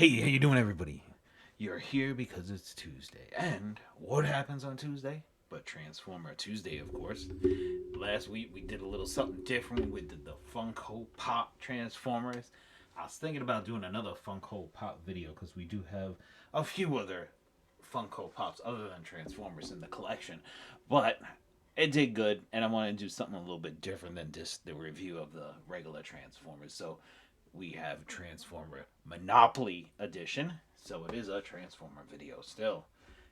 Hey, how you doing, everybody? You're here because it's Tuesday, and what happens on Tuesday? But Transformer Tuesday, of course. Last week we did a little something different. We did the Funko Pop Transformers. I was thinking about doing another Funko Pop video because we do have a few other Funko Pops other than Transformers in the collection, but it did good, and I wanted to do something a little bit different than just the review of the regular Transformers. So we have Transformer Monopoly Edition. So it is a Transformer video still.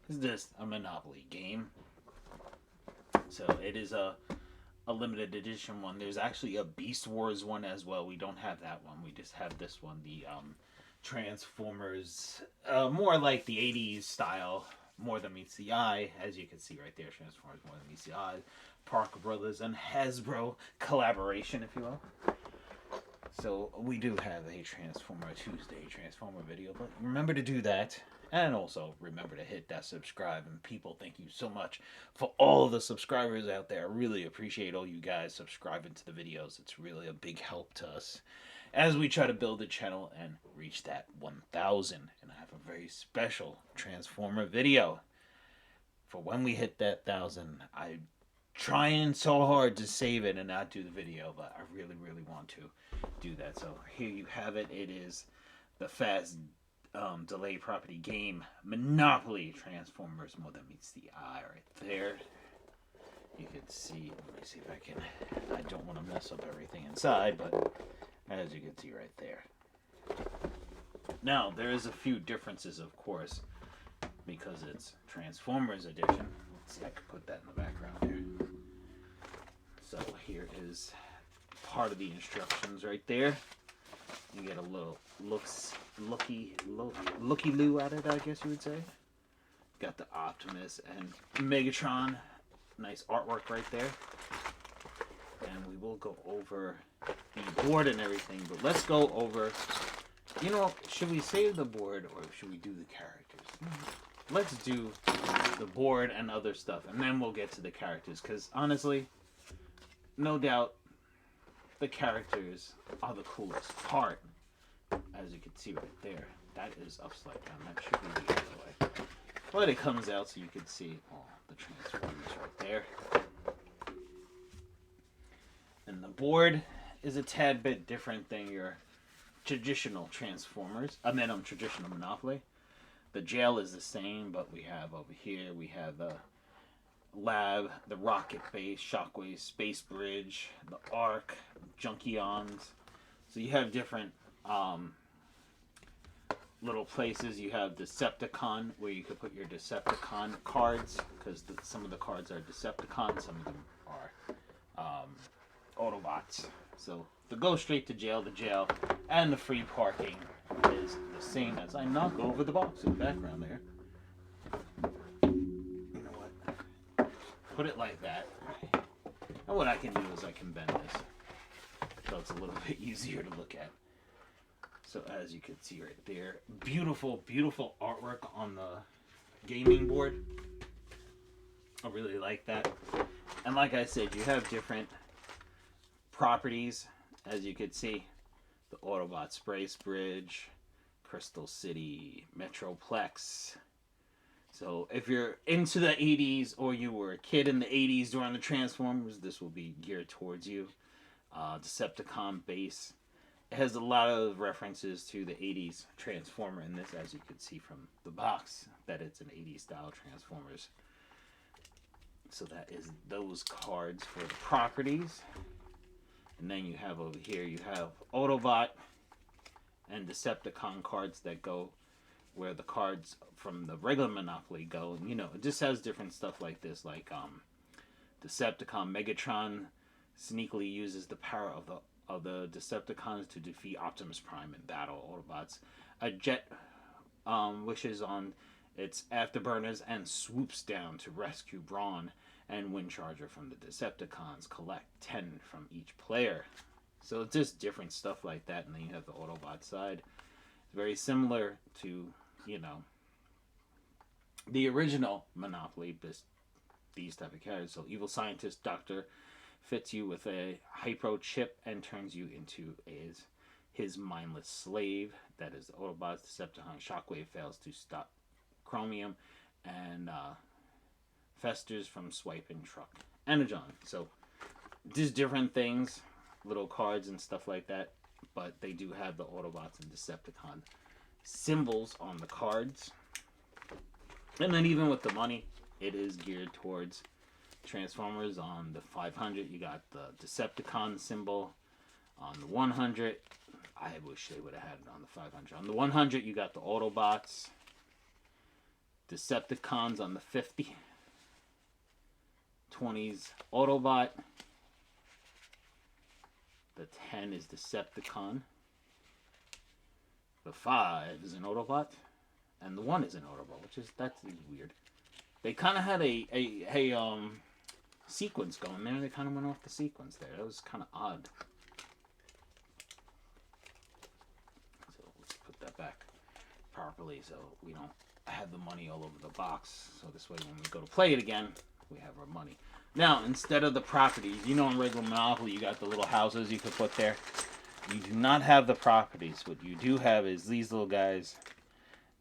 It's just a Monopoly game. So it is a limited edition one. There's actually a Beast Wars one as well. We don't have that one. We just have this one. The Transformers, more like the 80s style, more than meets the eye, as you can see right there. Transformers more than meets the eye. Parker Brothers and Hasbro collaboration, if you will. So we do have a Transformer Tuesday Transformer video, but remember to do that. And also remember to hit that subscribe. And people, thank you so much for all of the subscribers out there. I really appreciate all you guys subscribing to the videos. It's really a big help to us as we try to build the channel and reach that 1,000. And I have a very special Transformer video for when we hit that 1,000. I trying so hard to save it and not do the video, but I really, really want to do that. So here you have it. It is the fast delay property game Monopoly Transformers More Than Meets the Eye right there. You can see, let me see if I can, I don't want to mess up everything inside, but as you can see right there. Now, there is a few differences, of course, because it's Transformers edition. Let's see, I could put that in the background here. So here is part of the instructions right there. You get a little looky loo at it, I guess you would say. Got the Optimus and Megatron. Nice artwork right there. And we will go over the board and everything, but let's go over, you know, should we save the board or should we do the characters? Let's do the board and other stuff, and then we'll get to the characters, because honestly, no doubt, the characters are the coolest part. As you can see right there, that is upside down. That should be the other way. But it comes out so you can see all the Transformers right there. And the board is a tad bit different than your traditional Transformers. Traditional Monopoly. The jail is the same, but we have over here, we have the lab, the rocket base, Shockwave, Space Bridge, the Ark, Junkions. So you have different little places. You have Decepticon, where you could put your Decepticon cards, because some of the cards are Decepticons, some of them are Autobots. So the go straight to jail, and the free parking is the same as I knock over the box in the background there. You know what? Put it like that. And what I can do is I can bend this so it's a little bit easier to look at. So as you can see right there, beautiful, beautiful artwork on the gaming board. I really like that. And like I said, you have different properties, as you can see. The Autobot Space Bridge, Crystal City, Metroplex. So if you're into the 80s or you were a kid in the 80s during the Transformers, this will be geared towards you. Decepticon base. It has a lot of references to the 80s Transformer in this, as you can see from the box, that it's an 80s style Transformers. So that is those cards for the properties. And then you have over here, you have Autobot and Decepticon cards that go where the cards from the regular Monopoly go. And, you know, it just has different stuff like this, like Decepticon Megatron sneakily uses the power of the Decepticons to defeat Optimus Prime in battle. Autobots, a jet wishes on its afterburners and swoops down to rescue Brawn and Windcharger from the Decepticons. Collect 10 from each player. So it's just different stuff like that. And then you have the Autobot side. It's very similar to, you know, the original Monopoly, these type of characters. So evil scientist Dr. fits you with a hypo chip and turns you into his mindless slave. That is the Autobots. Decepticon Shockwave fails to stop Chromium and festers from swiping truck. Energon. So just different things, little cards and stuff like that. But they do have the Autobots and Decepticon symbols on the cards. And then even with the money, it is geared towards Transformers. On the 500, you got the Decepticon symbol. On the 100, I wish they would have had it on the 500. On the 100, you got the Autobots. Decepticons on the 50. 20's Autobot. The 10 is Decepticon. The 5 is an Autobot. And the 1 is an Autobot, that's weird. They kind of had a sequence going there. They kind of went off the sequence there. That was kind of odd. So let's put that back properly so we don't have the money all over the box. So this way when we go to play it again, we have our money. Now, instead of the properties, you know, in regular Monopoly, you got the little houses you could put there. You do not have the properties. What you do have is these little guys,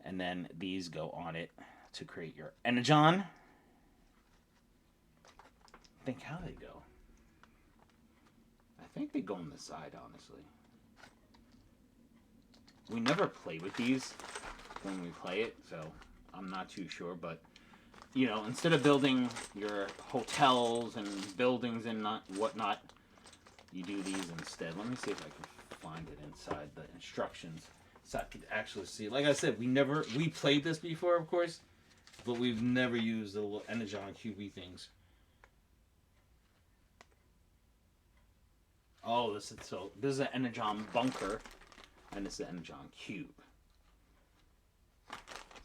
and then these go on it to create your Energon. Think how they go. I think they go on the side, honestly. We never play with these when we play it, so I'm not too sure, but you know, instead of building your hotels and buildings and whatnot, you do these instead. Let me see if I can find it inside the instructions so I could actually see. Like I said, we played this before, of course, but we've never used the little Energon QB things. Oh, this is an Energon bunker, and this is an Energon cube.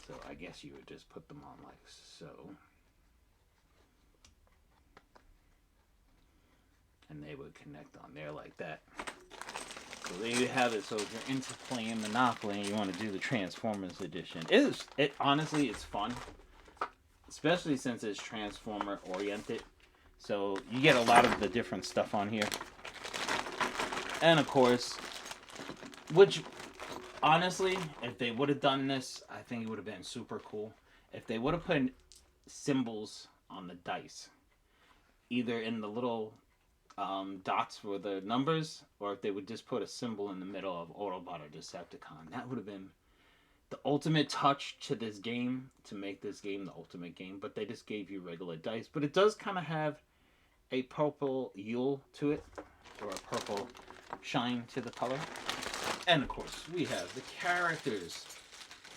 So I guess you would just put them on like so. And they would connect on there like that. So there you have it. So if you're into playing Monopoly and you want to do the Transformers edition, honestly, it's fun. Especially since it's Transformer oriented. So you get a lot of the different stuff on here. And of course, which honestly, if they would have done this, I think it would have been super cool. If they would have put symbols on the dice, either in the little dots for the numbers, or if they would just put a symbol in the middle of Autobot or Decepticon, that would have been the ultimate touch to this game, to make this game the ultimate game. But they just gave you regular dice. But it does kind of have a purple Yule to it, or a purple shine to the color. And of course, we have the characters,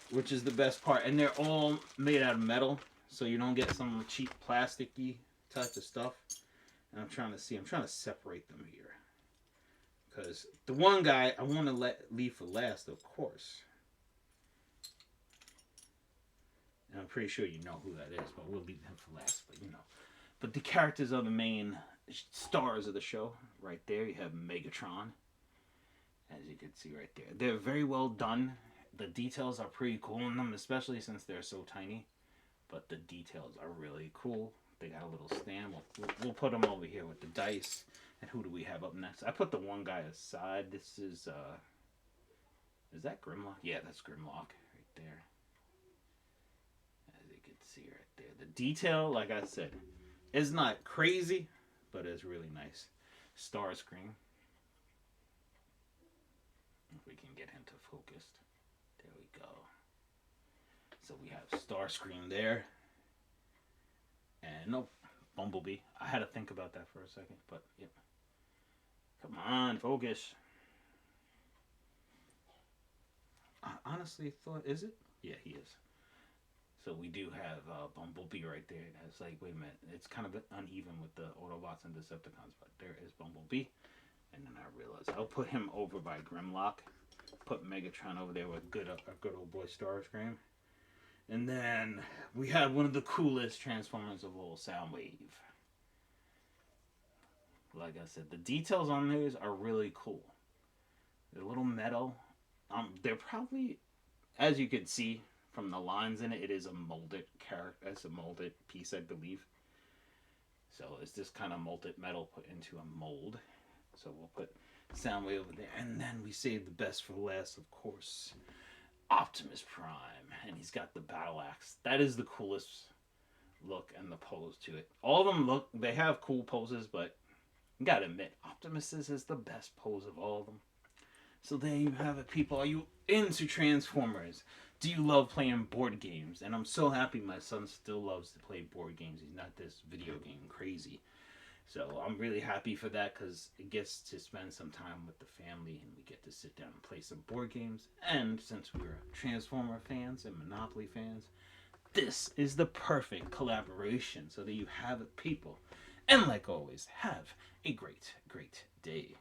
which is the best part. And they're all made out of metal, so you don't get some cheap plasticky type of stuff. And I'm trying to separate them here. Because the one guy I want to leave for last, of course. And I'm pretty sure you know who that is, but we'll leave him for last, but you know. But the characters are the main stars of the show. Right there, you have Megatron. As you can see right there. They're very well done. The details are pretty cool in them, especially since they're so tiny. But the details are really cool. They got a little stand. We'll put them over here with the dice. And who do we have up next? I put the one guy aside. This is that Grimlock? Yeah, that's Grimlock right there. As you can see right there. The detail, like I said, is not crazy, but it's really nice. Starscream. If we can get him to focus. There we go. So we have Starscream there. And no, Bumblebee. I had to think about that for a second, but yep. Come on, focus. I honestly thought, is it? Yeah, he is. So we do have Bumblebee right there. It's like, wait a minute. It's kind of uneven with the Autobots and Decepticons, but there is Bumblebee. And then I realized I'll put him over by Grimlock. Put Megatron over there with a good old boy Starscream. And then we have one of the coolest Transformers of all, Soundwave. Like I said, the details on those are really cool. They're a little metal. They're probably, as you can see from the lines in it, it is a molded character. It's a molded piece, I believe. So it's this kind of molded metal put into a mold. So we'll put Soundwave over there. And then we saved the best for last, of course. Optimus Prime. And he's got the battle axe. That is the coolest look and the pose to it. All of them look, they have cool poses, but you gotta admit, Optimus's is the best pose of all of them. So there you have it, people. Are you into Transformers? Do you love playing board games? And I'm so happy my son still loves to play board games. He's not this video game crazy. So I'm really happy for that because it gets to spend some time with the family and we get to sit down and play some board games. And since we're Transformer fans and Monopoly fans, this is the perfect collaboration. So there you have it, people. And like always, have a great, great day.